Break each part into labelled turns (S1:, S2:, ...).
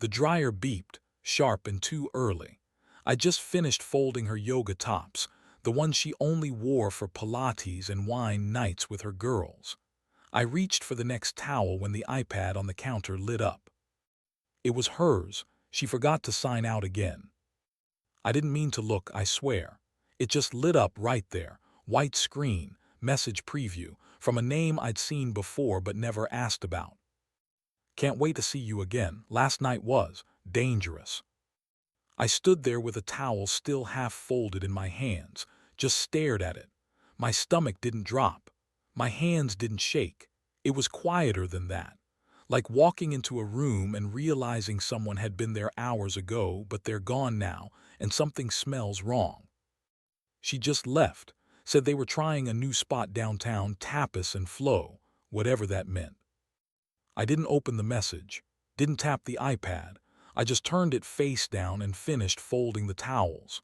S1: The dryer beeped, sharp and too early. I just finished folding her yoga tops, the ones she only wore for Pilates and wine nights with her girls. I reached for the next towel when the iPad on the counter lit up. It was hers. She forgot to sign out again. I didn't mean to look, I swear. It just lit up right there. White screen, message preview, from a name I'd seen before but never asked about. Can't wait to see you again. Last night was dangerous. I stood there with a towel still half folded in my hands, just stared at it. My stomach didn't drop. My hands didn't shake. It was quieter than that. Like walking into a room and realizing someone had been there hours ago, but they're gone now, and something smells wrong. She just left, said they were trying a new spot downtown, tapas and flow, whatever that meant. I didn't open the message, didn't tap the iPad. I just turned it face down and finished folding the towels.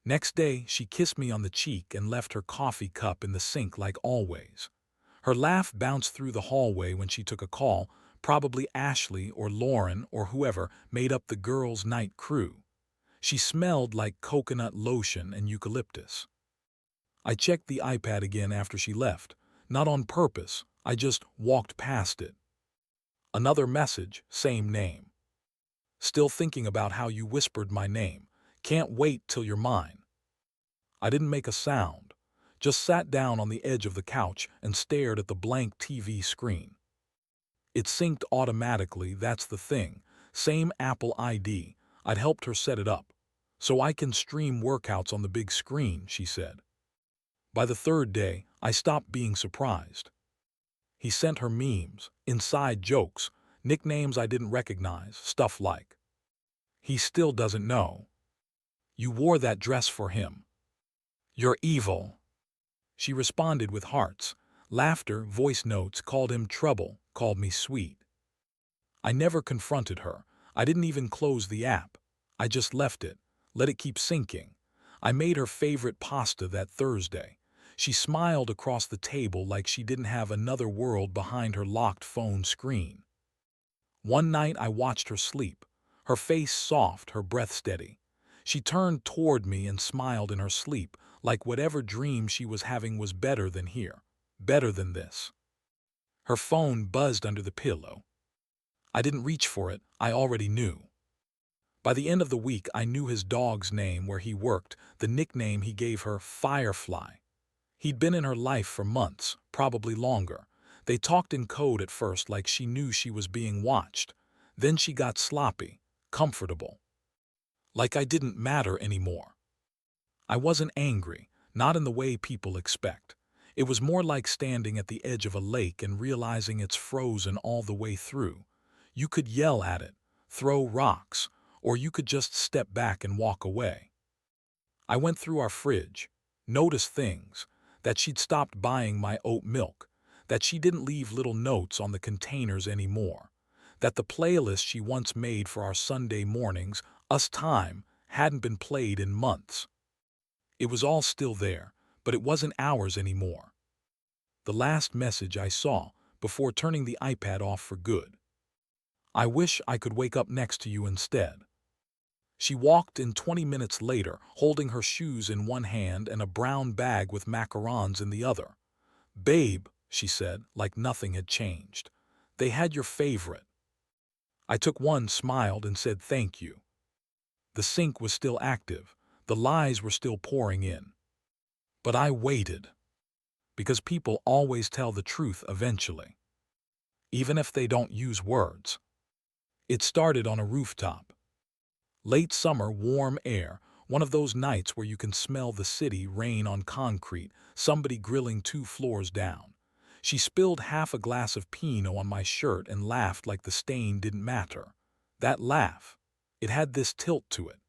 S1: Next day, she kissed me on the cheek and left her coffee cup in the sink like always. Her laugh bounced through the hallway when she took a call. Probably Ashley or Lauren or whoever made up the girls' night crew. She smelled like coconut lotion and eucalyptus. I checked the iPad again after she left. Not on purpose, I just walked past it. Another message, same name. Still thinking about how you whispered my name. Can't wait till you're mine. I didn't make a sound, just sat down on the edge of the couch and stared at the blank TV screen. It synced automatically, that's the thing. Same Apple ID. I'd helped her set it up. So I can stream workouts on the big screen, she said. By the third day, I stopped being surprised. He sent her memes, inside jokes, nicknames I didn't recognize, stuff like, "He still doesn't know. You wore that dress for him. You're evil." She responded with hearts. Laughter, voice notes, called him trouble, called me sweet. I never confronted her. I didn't even close the app. I just left it, let it keep sinking. I made her favorite pasta that Thursday. She smiled across the table like she didn't have another world behind her locked phone screen. One night I watched her sleep, her face soft, her breath steady. She turned toward me and smiled in her sleep, like whatever dream she was having was better than here, better than this. Her phone buzzed under the pillow. I didn't reach for it, I already knew. By the end of the week, I knew his dog's name, where he worked, the nickname he gave her, Firefly. He'd been in her life for months, probably longer. They talked in code at first like she knew she was being watched. Then she got sloppy, comfortable. Like I didn't matter anymore. I wasn't angry, not in the way people expect. It was more like standing at the edge of a lake and realizing it's frozen all the way through. You could yell at it, throw rocks, or you could just step back and walk away. I went through our fridge, noticed things, that she'd stopped buying my oat milk, that she didn't leave little notes on the containers anymore, that the playlist she once made for our Sunday mornings, Us Time, hadn't been played in months. It was all still there, but it wasn't ours anymore. The last message I saw, before turning the iPad off for good. I wish I could wake up next to you instead. She walked in 20 minutes later, holding her shoes in one hand and a brown bag with macarons in the other. "Babe," she said, like nothing had changed. "They had your favorite." I took one, smiled, and said thank you. The sink was still active. The lies were still pouring in. But I waited. Because people always tell the truth eventually. Even if they don't use words. It started on a rooftop. Late summer, warm air, one of those nights where you can smell the city rain on concrete, somebody grilling 2 floors down. She spilled half a glass of Pinot on my shirt and laughed like the stain didn't matter. That laugh, it had this tilt to it.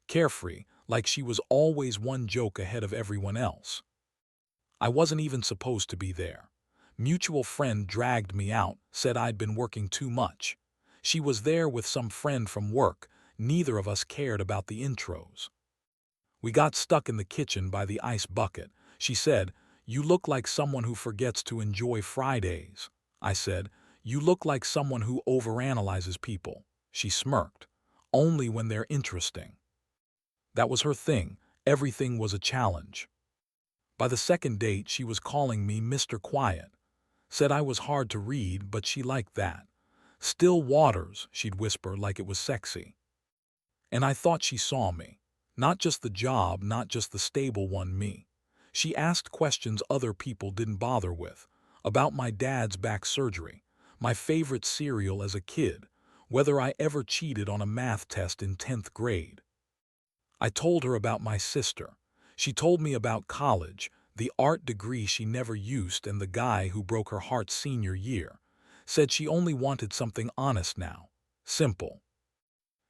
S1: Carefree, like she was always one joke ahead of everyone else. I wasn't even supposed to be there. Mutual friend dragged me out, said I'd been working too much. She was there with some friend from work. Neither of us cared about the intros. We got stuck in the kitchen by the ice bucket. She said, "You look like someone who forgets to enjoy Fridays." I said, "You look like someone who overanalyzes people." She smirked. Only when they're interesting. That was her thing. Everything was a challenge. By the second date, she was calling me Mr. Quiet. Said I was hard to read, but she liked that. Still waters, she'd whisper like it was sexy. And I thought she saw me. Not just the job, not just the stable one me. She asked questions other people didn't bother with. About my dad's back surgery, my favorite cereal as a kid, whether I ever cheated on a math test in 10th grade. I told her about my sister. She told me about college, the art degree she never used, and the guy who broke her heart senior year. Said she only wanted something honest now. Simple.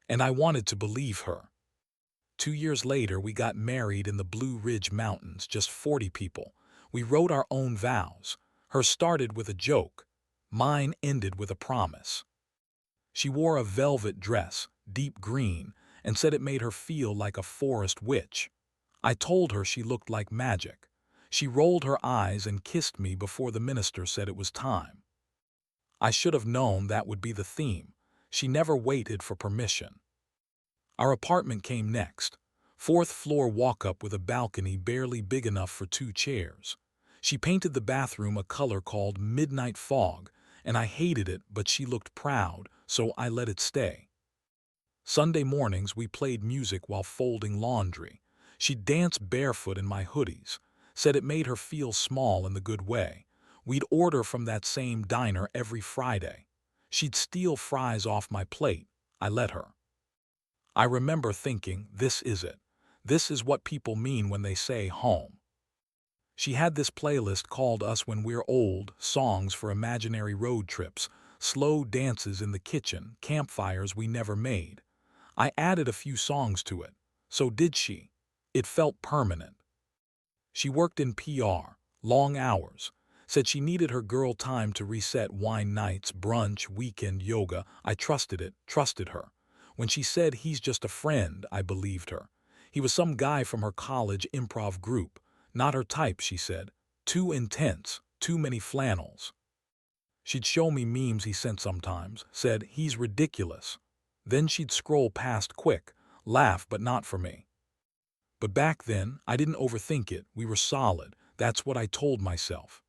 S1: And I wanted to believe her. 2 years later, we got married in the Blue Ridge Mountains, just 40 people. We wrote our own vows. Hers started with a joke. Mine ended with a promise. She wore a velvet dress, deep green, and said it made her feel like a forest witch. I told her she looked like magic. She rolled her eyes and kissed me before the minister said it was time. I should have known that would be the theme. She never waited for permission. Our apartment came next. 4th floor walk-up with a balcony barely big enough for 2 chairs. She painted the bathroom a color called Midnight Fog, and I hated it, but she looked proud, so I let it stay. Sunday mornings we played music while folding laundry. She'd dance barefoot in my hoodies. Said it made her feel small in the good way. We'd order from that same diner every Friday. She'd steal fries off my plate. I let her. I remember thinking, this is it. This is what people mean when they say home. She had this playlist called Us When We're Old, songs for imaginary road trips, slow dances in the kitchen, campfires we never made. I added a few songs to it. So did she. It felt permanent. She worked in PR, long hours. Said she needed her girl time to reset, wine nights, brunch, weekend yoga. I trusted it, trusted her. When she said he's just a friend, I believed her. He was some guy from her college improv group. Not her type, she said. Too intense, too many flannels. She'd show me memes he sent sometimes, said he's ridiculous. Then she'd scroll past quick, laugh, but not for me. But back then, I didn't overthink it. We were solid. That's what I told myself.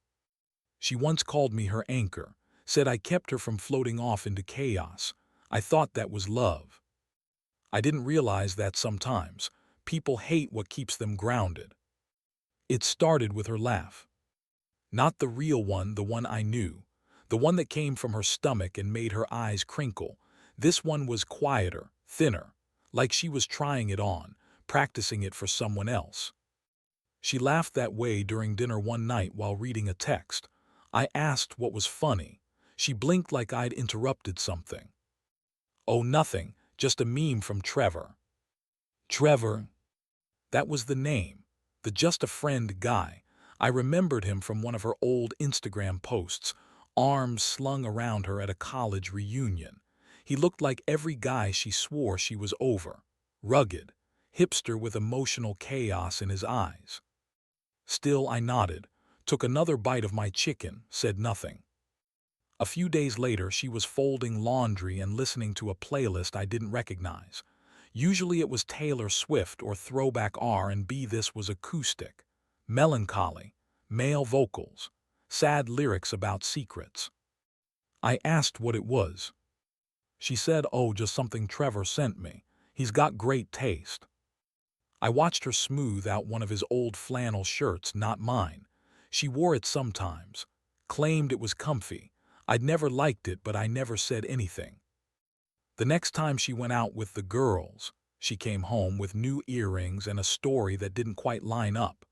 S1: She once called me her anchor, said I kept her from floating off into chaos. I thought that was love. I didn't realize that sometimes people hate what keeps them grounded. It started with her laugh. Not the real one, the one I knew. The one that came from her stomach and made her eyes crinkle. This one was quieter, thinner, like she was trying it on, practicing it for someone else. She laughed that way during dinner one night while reading a text. I asked what was funny. She blinked like I'd interrupted something. Oh, nothing, just a meme from Trevor. Trevor? That was the name. The just a friend guy. I remembered him from one of her old Instagram posts, arms slung around her at a college reunion. He looked like every guy she swore she was over. Rugged, hipster with emotional chaos in his eyes. Still, I nodded, took another bite of my chicken, said nothing. A few days later, she was folding laundry and listening to a playlist I didn't recognize. Usually it was Taylor Swift or throwback R&B. This was acoustic. Melancholy, male vocals, sad lyrics about secrets. I asked what it was. She said, oh, just something Trevor sent me. He's got great taste. I watched her smooth out one of his old flannel shirts, not mine. She wore it sometimes, claimed it was comfy. I'd never liked it, but I never said anything. The next time she went out with the girls, she came home with new earrings and a story that didn't quite line up.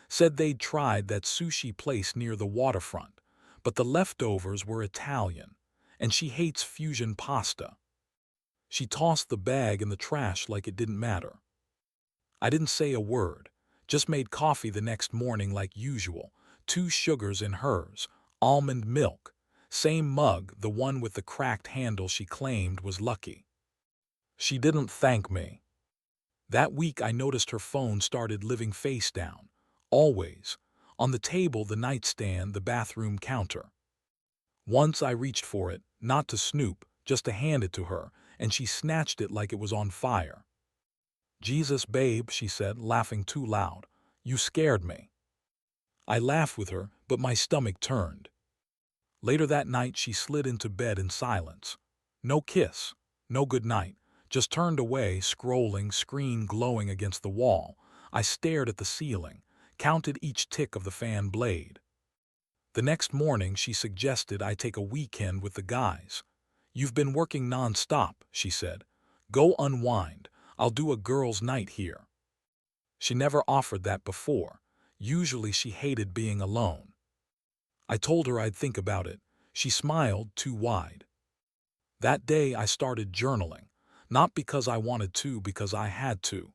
S1: Said they'd tried that sushi place near the waterfront, but the leftovers were Italian, and she hates fusion pasta. She tossed the bag in the trash like it didn't matter. I didn't say a word, just made coffee the next morning like usual, 2 sugars in hers, almond milk, same mug, the one with the cracked handle she claimed was lucky. She didn't thank me. That week I noticed her phone started living face down, always, on the table, the nightstand, the bathroom counter. Once I reached for it, not to snoop, just to hand it to her, and she snatched it like it was on fire. "Jesus, babe," she said, laughing too loud. "You scared me." I laughed with her, but my stomach turned. Later that night, she slid into bed in silence. No kiss, no good night, just turned away, scrolling, screen glowing against the wall. I stared at the ceiling, counted each tick of the fan blade. The next morning, she suggested I take a weekend with the guys. "You've been working non-stop," she said. "Go unwind. I'll do a girls' night here." She never offered that before. Usually she hated being alone. I told her I'd think about it. She smiled too wide. That day I started journaling, not because I wanted to, because I had to.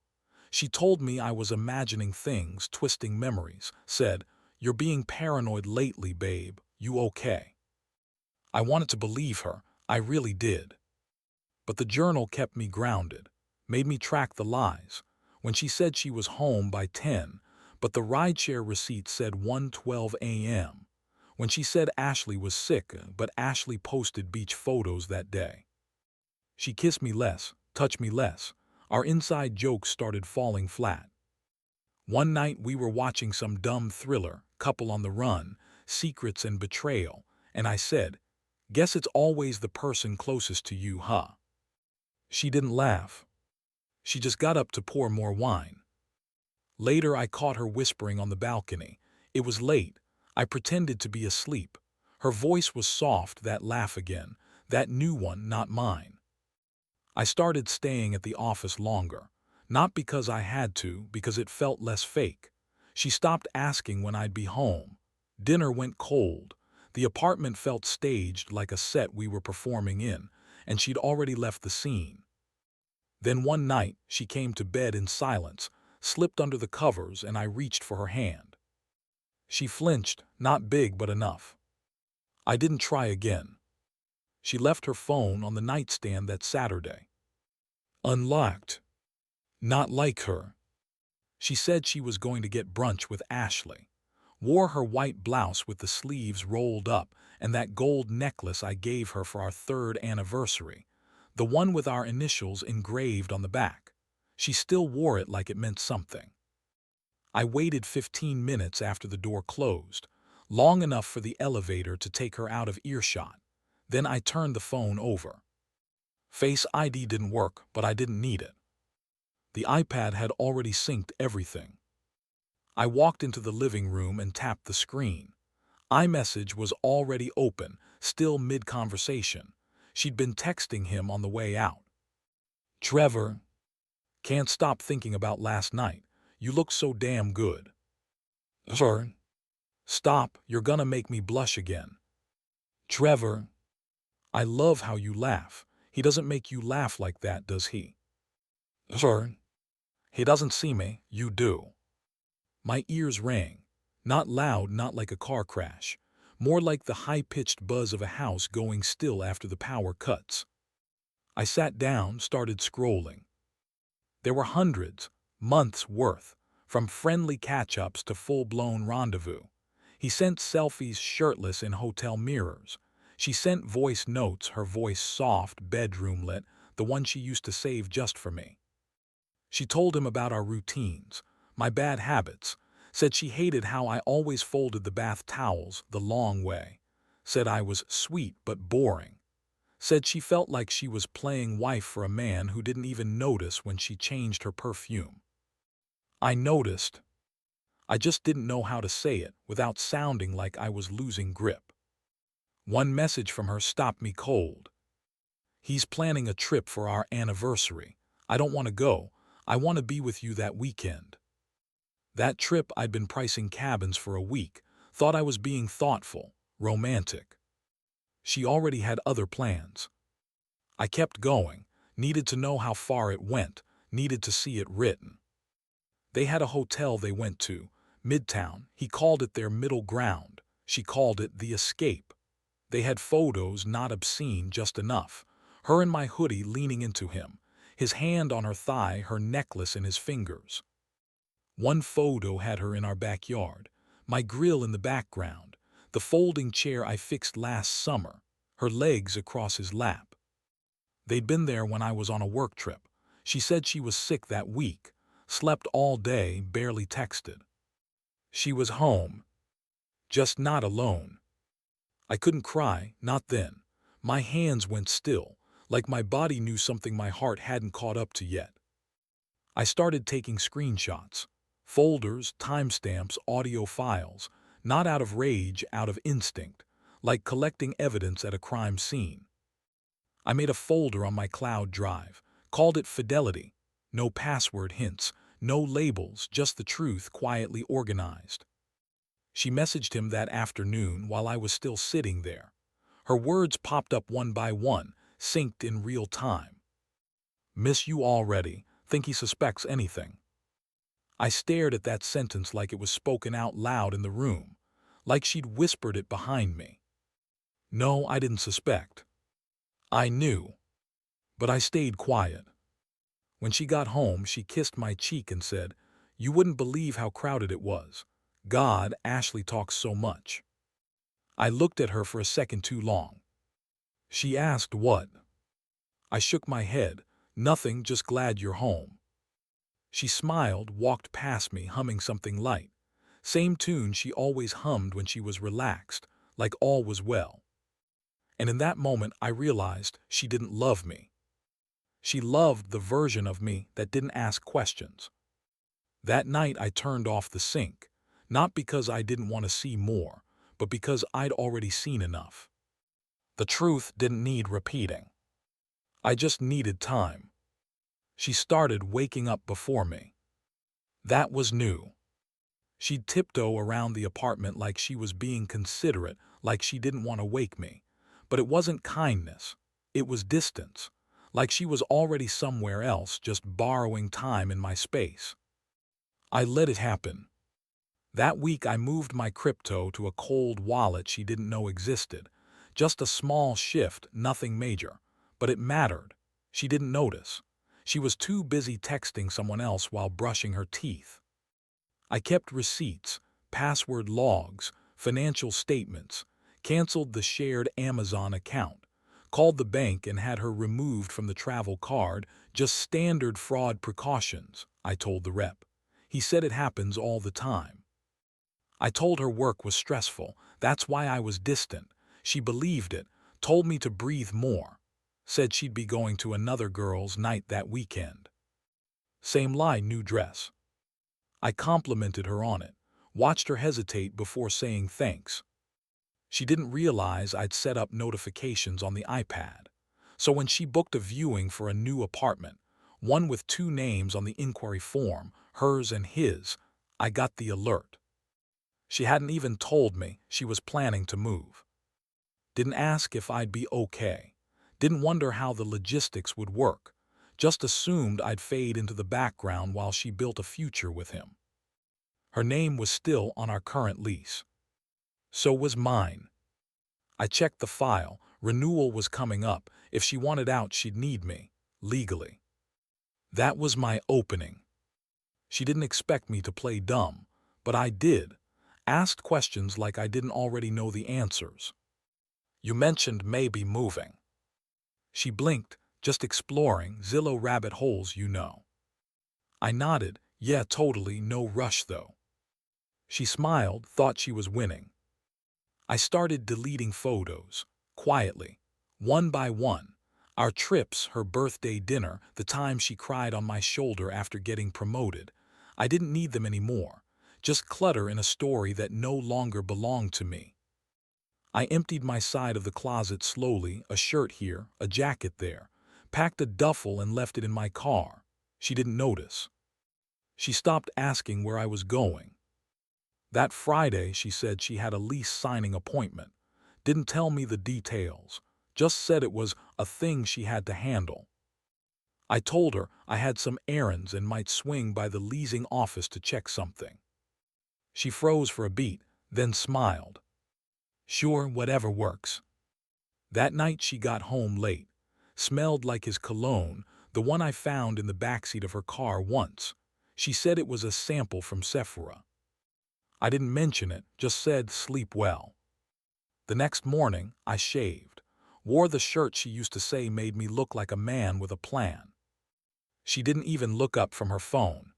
S1: She told me I was imagining things, twisting memories, said, "You're being paranoid lately, babe. You okay?" I wanted to believe her. I really did. But the journal kept me grounded, made me track the lies. When she said she was home by 10, but the rideshare receipt said 1:12 a.m. When she said Ashley was sick, but Ashley posted beach photos that day. She kissed me less, touched me less. Our inside jokes started falling flat. One night we were watching some dumb thriller, couple on the run, secrets and betrayal, and I said, "Guess it's always the person closest to you, huh?" She didn't laugh. She just got up to pour more wine. Later I caught her whispering on the balcony. It was late. I pretended to be asleep. Her voice was soft, that laugh again, that new one, not mine. I started staying at the office longer, not because I had to, because it felt less fake. She stopped asking when I'd be home. Dinner went cold. The apartment felt staged, like a set we were performing in, and she'd already left the scene. Then one night, she came to bed in silence, slipped under the covers, and I reached for her hand. She flinched, not big but enough. I didn't try again. She left her phone on the nightstand that Saturday. Unlocked. Not like her. She said she was going to get brunch with Ashley. Wore her white blouse with the sleeves rolled up and that gold necklace I gave her for our 3rd anniversary, the one with our initials engraved on the back. She still wore it like it meant something. I waited 15 minutes after the door closed, long enough for the elevator to take her out of earshot. Then I turned the phone over. Face ID didn't work, but I didn't need it. The iPad had already synced everything. I walked into the living room and tapped the screen. iMessage was already open, still mid-conversation. She'd been texting him on the way out. "Trevor, can't stop thinking about last night. You look so damn good." "Sir." "Stop, you're gonna make me blush again." "Trevor, I love how you laugh. He doesn't make you laugh like that, does he?" "Sir." "He doesn't see me, you do." My ears rang. Not loud, not like a car crash. More like the high-pitched buzz of a house going still after the power cuts. I sat down, started scrolling. There were hundreds, months worth, from friendly catch-ups to full-blown rendezvous. He sent selfies shirtless in hotel mirrors. She sent voice notes, her voice soft, bedroom-lit, the one she used to save just for me. She told him about our routines, my bad habits, said she hated how I always folded the bath towels the long way, said I was sweet but boring, said she felt like she was playing wife for a man who didn't even notice when she changed her perfume. I noticed. I just didn't know how to say it without sounding like I was losing grip. One message from her stopped me cold. "He's planning a trip for our anniversary. I don't want to go. I want to be with you that weekend." That trip, I'd been pricing cabins for a week, thought I was being thoughtful, romantic. She already had other plans. I kept going, needed to know how far it went, needed to see it written. They had a hotel they went to, Midtown. He called it their middle ground. She called it the escape. They had photos, not obscene, just enough. Her in my hoodie leaning into him, his hand on her thigh, her necklace in his fingers. One photo had her in our backyard, my grill in the background, the folding chair I fixed last summer, her legs across his lap. They'd been there when I was on a work trip. She said she was sick that week, slept all day, barely texted. She was home, just not alone. I couldn't cry, not then. My hands went still, like my body knew something my heart hadn't caught up to yet. I started taking screenshots, folders, timestamps, audio files, not out of rage, out of instinct, like collecting evidence at a crime scene. I made a folder on my cloud drive, called it Fidelity. No password hints, no labels, just the truth quietly organized. She messaged him that afternoon while I was still sitting there. Her words popped up one by one, synced in real time. Miss you already, think he suspects anything. I stared at that sentence like it was spoken out loud in the room, like she'd whispered it behind me. No, I didn't suspect. I knew, but I stayed quiet. When she got home, she kissed my cheek and said, "You wouldn't believe how crowded it was. God, Ashley talks so much." I looked at her for a second too long. She asked what? I shook my head. Nothing, just glad you're home. She smiled, walked past me, humming something light. Same tune she always hummed when she was relaxed, like all was well. And in that moment, I realized she didn't love me. She loved the version of me that didn't ask questions. That night, I turned off the sync, not because I didn't want to see more, but because I'd already seen enough. The truth didn't need repeating. I just needed time. She started waking up before me. That was new. She'd tiptoe around the apartment like she was being considerate, like she didn't want to wake me. But it wasn't kindness. It was distance, like she was already somewhere else, just borrowing time in my space. I let it happen. That week I moved my crypto to a cold wallet she didn't know existed. Just a small shift, nothing major. But it mattered. She didn't notice. She was too busy texting someone else while brushing her teeth. I kept receipts, password logs, financial statements, canceled the shared Amazon account, called the bank and had her removed from the travel card, just standard fraud precautions, I told the rep. He said it happens all the time. I told her work was stressful, that's why I was distant. She believed it, told me to breathe more, said she'd be going to another girl's night that weekend. Same lie, new dress. I complimented her on it, watched her hesitate before saying thanks. She didn't realize I'd set up notifications on the iPad. So when she booked a viewing for a new apartment, one with 2 names on the inquiry form, hers and his, I got the alert. She hadn't even told me she was planning to move. Didn't ask if I'd be okay. Didn't wonder how the logistics would work. Just assumed I'd fade into the background while she built a future with him. Her name was still on our current lease. So was mine. I checked the file. Renewal was coming up. If she wanted out, she'd need me, legally. That was my opening. She didn't expect me to play dumb, but I did. Asked questions like I didn't already know the answers. You mentioned maybe moving. She blinked, just exploring Zillow rabbit holes, you know. I nodded, yeah, totally, no rush though. She smiled, thought she was winning. I started deleting photos, quietly, one by one. Our trips, her birthday dinner, the time she cried on my shoulder after getting promoted. I didn't need them anymore, just clutter in a story that no longer belonged to me. I emptied my side of the closet slowly, a shirt here, a jacket there, packed a duffel and left it in my car. She didn't notice. She stopped asking where I was going. That Friday, she said she had a lease signing appointment. Didn't tell me the details, just said it was a thing she had to handle. I told her I had some errands and might swing by the leasing office to check something. She froze for a beat, then smiled. Sure, whatever works. That night she got home late. Smelled like his cologne, the one I found in the backseat of her car once. She said it was a sample from Sephora. I didn't mention it, just said sleep well. The next morning, I shaved. Wore the shirt she used to say made me look like a man with a plan. She didn't even look up from her phone.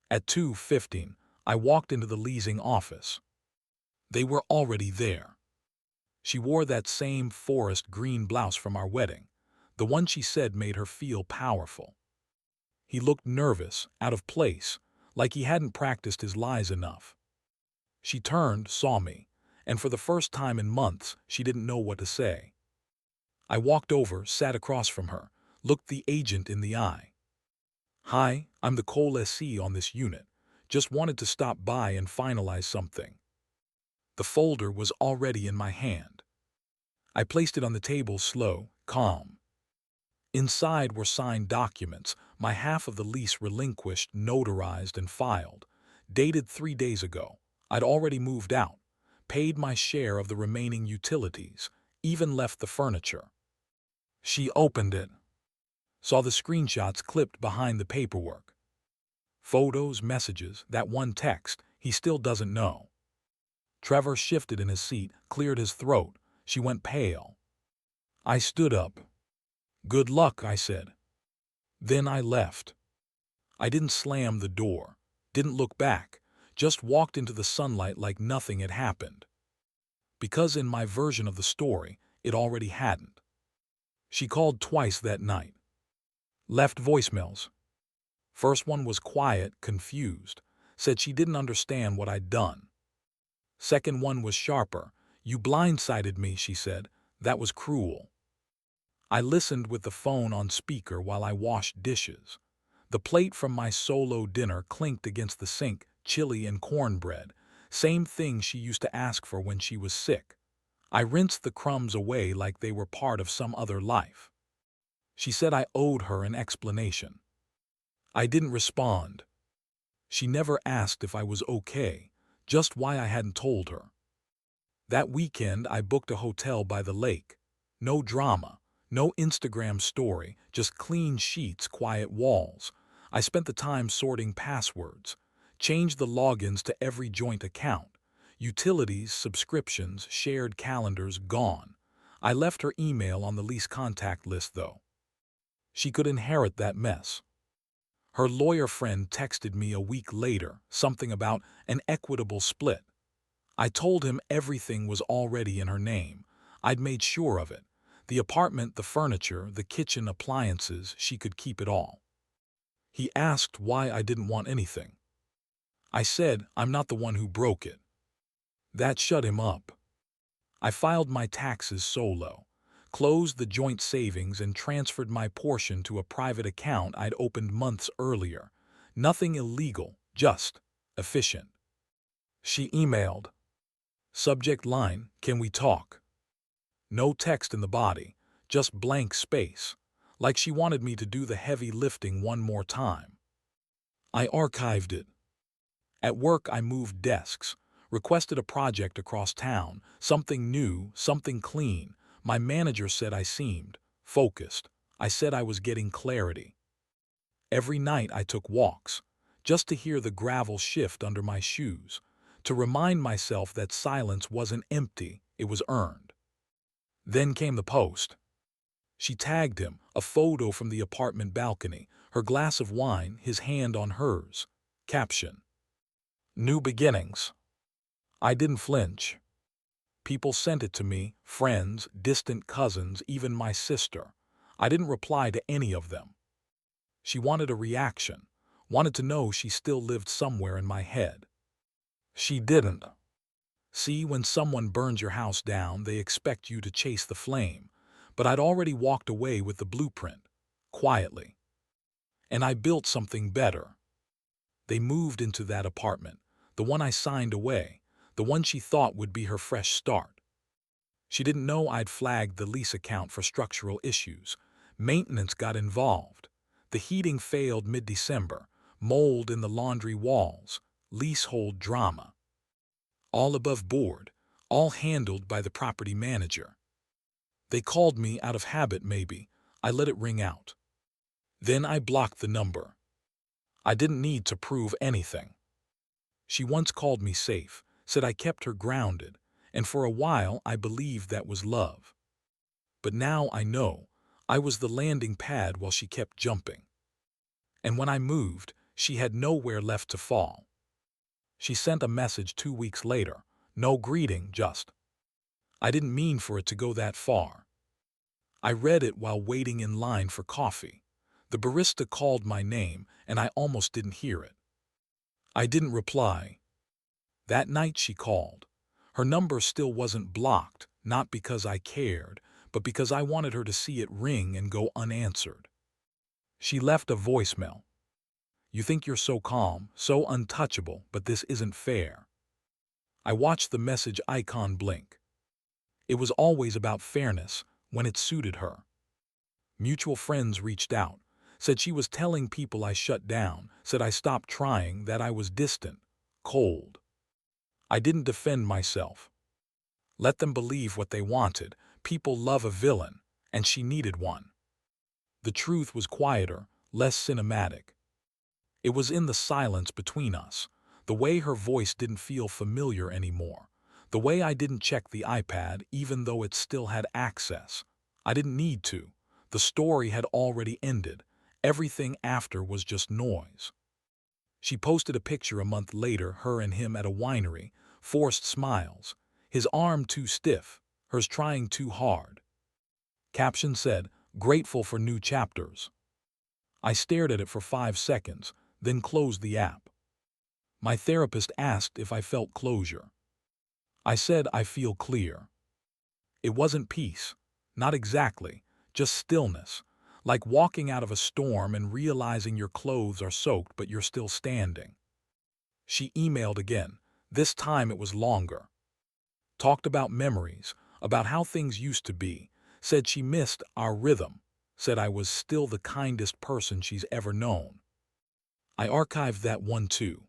S1: At 2:15, I walked into the leasing office. They were already there. She wore that same forest green blouse from our wedding, the one she said made her feel powerful. He looked nervous, out of place, like he hadn't practiced his lies enough. She turned, saw me, and for the first time in months, she didn't know what to say. I walked over, sat across from her, looked the agent in the eye. "Hi, I'm the co-lessee on this unit. Just wanted to stop by and finalize something." The folder was already in my hand. I placed it on the table slow, calm. Inside were signed documents, my half of the lease relinquished, notarized, and filed. Dated 3 days ago. I'd already moved out, paid my share of the remaining utilities, even left the furniture. She opened it, saw the screenshots clipped behind the paperwork. Photos, messages, that one text, he still doesn't know. Trevor shifted in his seat, cleared his throat. She went pale. I stood up. "Good luck," I said. Then I left. I didn't slam the door, didn't look back, just walked into the sunlight like nothing had happened. Because in my version of the story, it already hadn't. She called twice that night. Left voicemails. First one was quiet, confused. Said she didn't understand what I'd done. Second one was sharper. "You blindsided me," she said. "That was cruel." I listened with the phone on speaker while I washed dishes. The plate from my solo dinner clinked against the sink, chili and cornbread. Same thing she used to ask for when she was sick. I rinsed the crumbs away like they were part of some other life. She said I owed her an explanation. I didn't respond. She never asked if I was okay, just why I hadn't told her. That weekend I booked a hotel by the lake. No drama, no Instagram story, just clean sheets, quiet walls. I spent the time sorting passwords, changed the logins to every joint account. Utilities, subscriptions, shared calendars, gone. I left her email on the lease contact list, though. She could inherit that mess. Her lawyer friend texted me a week later, something about an equitable split. I told him everything was already in her name. I'd made sure of it. The apartment, the furniture, the kitchen appliances, she could keep it all. He asked why I didn't want anything. I said I'm not the one who broke it. That shut him up. I filed my taxes solo, closed the joint savings and transferred my portion to a private account I'd opened months earlier. Nothing illegal, just efficient. She emailed. Subject line, "Can we talk?" No text in the body, just blank space, like she wanted me to do the heavy lifting one more time. I archived it. At work I moved desks, requested a project across town, something new, something clean. My manager said I seemed focused. I said I was getting clarity. Every night I took walks, just to hear the gravel shift under my shoes, to remind myself that silence wasn't empty, it was earned. Then came the post. She tagged him, a photo from the apartment balcony, her glass of wine, his hand on hers. Caption: "New beginnings." I didn't flinch. People sent it to me, friends, distant cousins, even my sister. I didn't reply to any of them. She wanted a reaction, wanted to know she still lived somewhere in my head. She didn't. See, when someone burns your house down, they expect you to chase the flame. But I'd already walked away with the blueprint, quietly. And I built something better. They moved into that apartment, the one I signed away, the one she thought would be her fresh start. She didn't know I'd flagged the lease account for structural issues. Maintenance got involved. The heating failed mid-December, mold in the laundry walls, leasehold drama. All above board, all handled by the property manager. They called me out of habit maybe. I let it ring out. Then I blocked the number. I didn't need to prove anything. She once called me safe, said I kept her grounded, and for a while I believed that was love. But now I know I was the landing pad while she kept jumping. And when I moved, she had nowhere left to fall. She sent a message 2 weeks later. No greeting, just, "I didn't mean for it to go that far." I read it while waiting in line for coffee. The barista called my name, and I almost didn't hear it. I didn't reply. That night she called. Her number still wasn't blocked, not because I cared, but because I wanted her to see it ring and go unanswered. She left a voicemail. "You think you're so calm, so untouchable, but this isn't fair." I watched the message icon blink. It was always about fairness when it suited her. Mutual friends reached out, said she was telling people I shut down, said I stopped trying, that I was distant, cold. I didn't defend myself. Let them believe what they wanted. People love a villain, and she needed one. The truth was quieter, less cinematic. It was in the silence between us, the way her voice didn't feel familiar anymore, the way I didn't check the iPad even though it still had access. I didn't need to. The story had already ended. Everything after was just noise. She posted a picture a month later, her and him at a winery, forced smiles, his arm too stiff, hers trying too hard. Caption said, "Grateful for new chapters." I stared at it for 5 seconds, then closed the app. My therapist asked if I felt closure. I said I feel clear. It wasn't peace, not exactly, just stillness, like walking out of a storm and realizing your clothes are soaked but you're still standing. She emailed again. This time it was longer. Talked about memories, about how things used to be, said she missed our rhythm, said I was still the kindest person she's ever known. I archived that one too.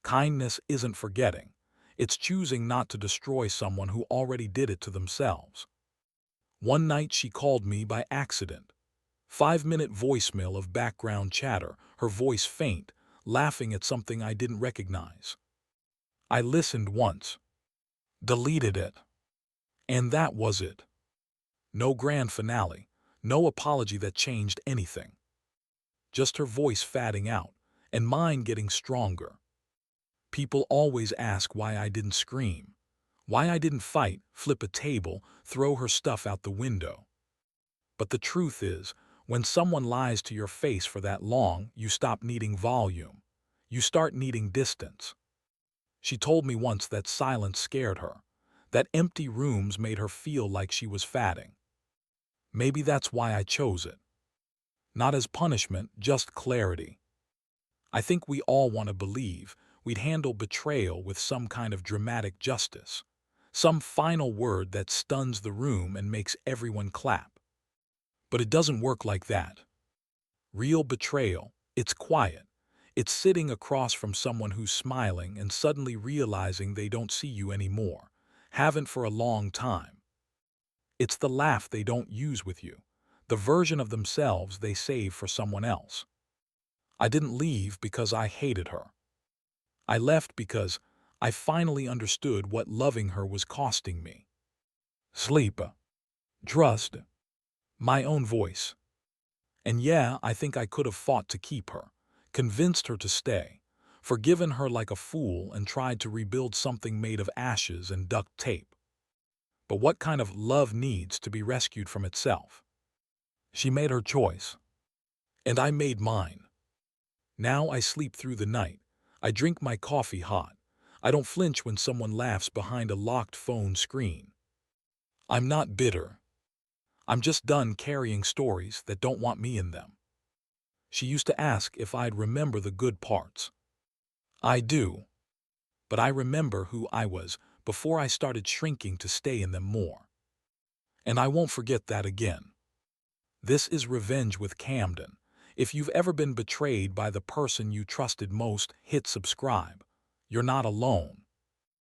S1: Kindness isn't forgetting. It's choosing not to destroy someone who already did it to themselves. One night she called me by accident. 5-minute voicemail of background chatter, her voice faint, laughing at something I didn't recognize. I listened once, deleted it, and that was it. No grand finale, no apology that changed anything. Just her voice fatting out, and mine getting stronger. People always ask why I didn't scream, why I didn't fight, flip a table, throw her stuff out the window. But the truth is, when someone lies to your face for that long, you stop needing volume. You start needing distance. She told me once that silence scared her, that empty rooms made her feel like she was fatting. Maybe that's why I chose it. Not as punishment, just clarity. I think we all want to believe we'd handle betrayal with some kind of dramatic justice, some final word that stuns the room and makes everyone clap. But it doesn't work like that. Real betrayal, it's quiet. It's sitting across from someone who's smiling and suddenly realizing they don't see you anymore, haven't for a long time. It's the laugh they don't use with you, the version of themselves they save for someone else. I didn't leave because I hated her. I left because I finally understood what loving her was costing me. Sleep, trust, my own voice. And yeah, I think I could have fought to keep her, convinced her to stay, forgiven her like a fool and tried to rebuild something made of ashes and duct tape. But what kind of love needs to be rescued from itself? She made her choice, and I made mine. Now I sleep through the night. I drink my coffee hot. I don't flinch when someone laughs behind a locked phone screen. I'm not bitter. I'm just done carrying stories that don't want me in them. She used to ask if I'd remember the good parts. I do. But I remember who I was before I started shrinking to stay in them more. And I won't forget that again. This is Revenge with Camden. If you've ever been betrayed by the person you trusted most, hit subscribe. You're not alone.